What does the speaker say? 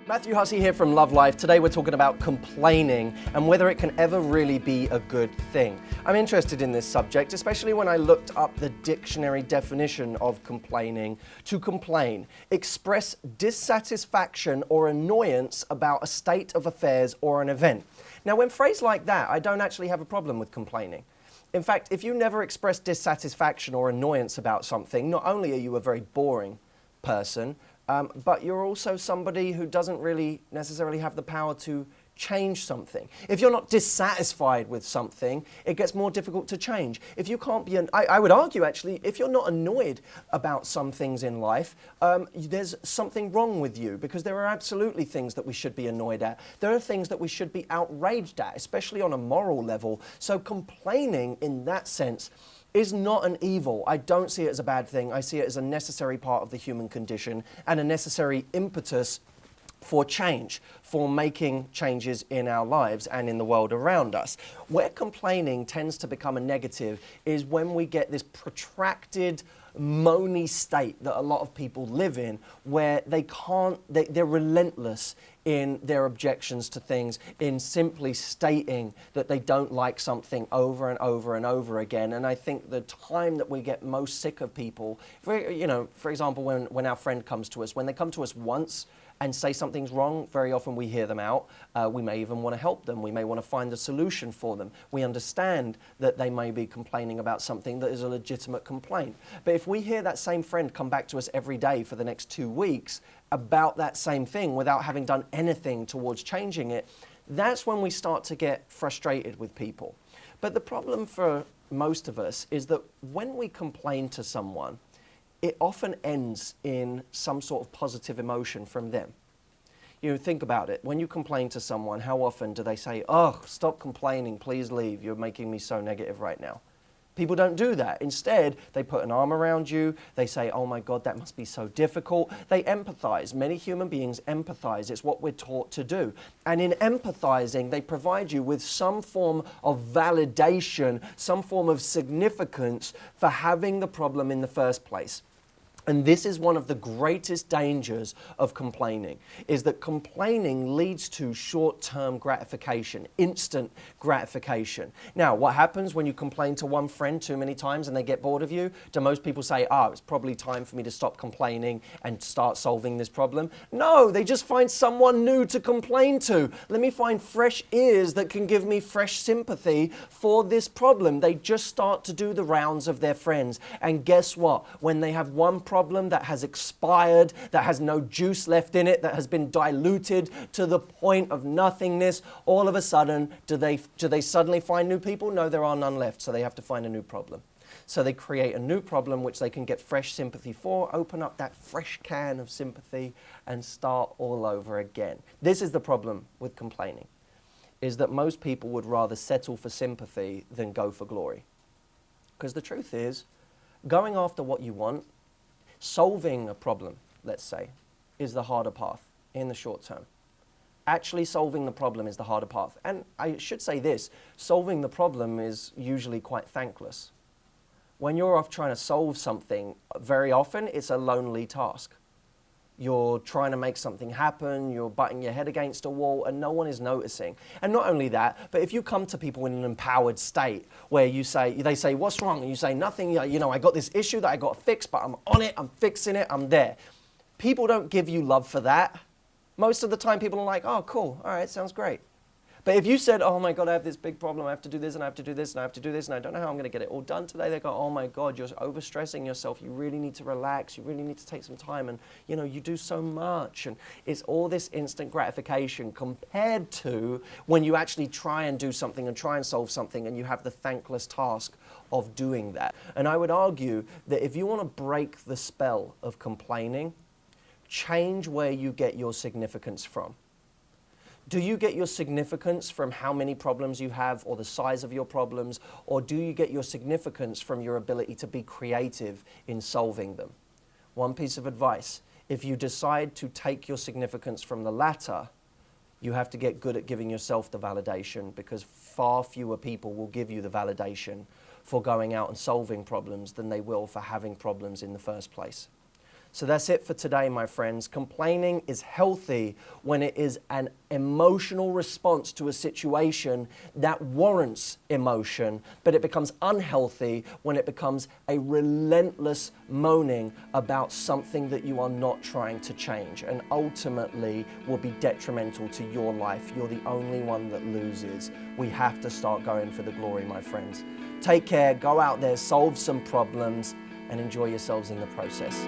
Matthew Hussey here from LOVELife. Today we're talking about complaining and whether it can ever really be a good thing. I'm interested in this subject, especially when I looked up the dictionary definition of complaining. To complain, express dissatisfaction or annoyance about a state of affairs or an event. Now, when phrased like that, I don't actually have a problem with complaining. In fact, if you never express dissatisfaction or annoyance about something, not only are you a very boring person, but you're also somebody who doesn't really necessarily have the power to change something. If you're not dissatisfied with something, it gets more difficult to change. If you can't be, I would argue actually, if you're not annoyed about some things in life, there's something wrong with you, because there are absolutely things that we should be annoyed at. There are things that we should be outraged at, especially on a moral level. So complaining in that sense is not an evil. I don't see it as a bad thing. I see it as a necessary part of the human condition and a necessary impetus for change, for making changes in our lives and in the world around us. Where complaining tends to become a negative is when we get this protracted, moany state that a lot of people live in, where they're relentless in their objections to things, in simply stating that they don't like something over and over and over again. And I think the time that we get most sick of people, for example, when our friend comes to us, when they come to us once and say something's wrong, very often we hear them out. We may even want to help them. We may want to find a solution for them. We understand that they may be complaining about something that is a legitimate complaint. But if we hear that same friend come back to us every day for the next 2 weeks about that same thing without having done anything towards changing it, that's when we start to get frustrated with people. But the problem for most of us is that when we complain to someone, it often ends in some sort of positive emotion from them. You think about it. When you complain to someone, how often do they say, "Oh, stop complaining, please leave. You're making me so negative right now." People don't do that. Instead, they put an arm around you. They say, "Oh my God, that must be so difficult." They empathize. Many human beings empathize. It's what we're taught to do. And in empathizing, they provide you with some form of validation, some form of significance for having the problem in the first place. And this is one of the greatest dangers of complaining, is that complaining leads to short-term gratification, instant gratification. Now, what happens when you complain to one friend too many times and they get bored of you? Do most people say, it's probably time for me to stop complaining and start solving this problem? No, they just find someone new to complain to. Let me find fresh ears that can give me fresh sympathy for this problem. They just start to do the rounds of their friends. And guess what? When they have one problem that has expired, that has no juice left in it, that has been diluted to the point of nothingness, all of a sudden, do they suddenly find new people? No, there are none left, so they have to find a new problem. So they create a new problem which they can get fresh sympathy for, open up that fresh can of sympathy, and start all over again. This is the problem with complaining, is that most people would rather settle for sympathy than go for glory. Because the truth is, going after what you want, solving a problem, let's say, is the harder path in the short term. Actually solving the problem is the harder path. And I should say this, solving the problem is usually quite thankless. When you're off trying to solve something, very often it's a lonely task. You're trying to make something happen, you're butting your head against a wall, and no one is noticing. And not only that, but if you come to people in an empowered state where they say, "What's wrong?" and you say, "Nothing, I got this issue that I got to fix, but I'm on it, I'm fixing it, I'm there." People don't give you love for that. Most of the time people are like, "Oh, cool, all right, sounds great." But if you said, "Oh my God, I have this big problem, I have to do this, and I have to do this, and I have to do this, and I don't know how I'm going to get it all done today," they go, "Oh my God, you're overstressing yourself. You really need to relax. You really need to take some time. And, you do so much." And it's all this instant gratification compared to when you actually try and do something and try and solve something and you have the thankless task of doing that. And I would argue that if you want to break the spell of complaining, change where you get your significance from. Do you get your significance from how many problems you have or the size of your problems, or do you get your significance from your ability to be creative in solving them? One piece of advice, if you decide to take your significance from the latter, you have to get good at giving yourself the validation, because far fewer people will give you the validation for going out and solving problems than they will for having problems in the first place. So that's it for today, my friends. Complaining is healthy when it is an emotional response to a situation that warrants emotion, but it becomes unhealthy when it becomes a relentless moaning about something that you are not trying to change and ultimately will be detrimental to your life. You're the only one that loses. We have to start going for the glory, my friends. Take care, go out there, solve some problems, and enjoy yourselves in the process.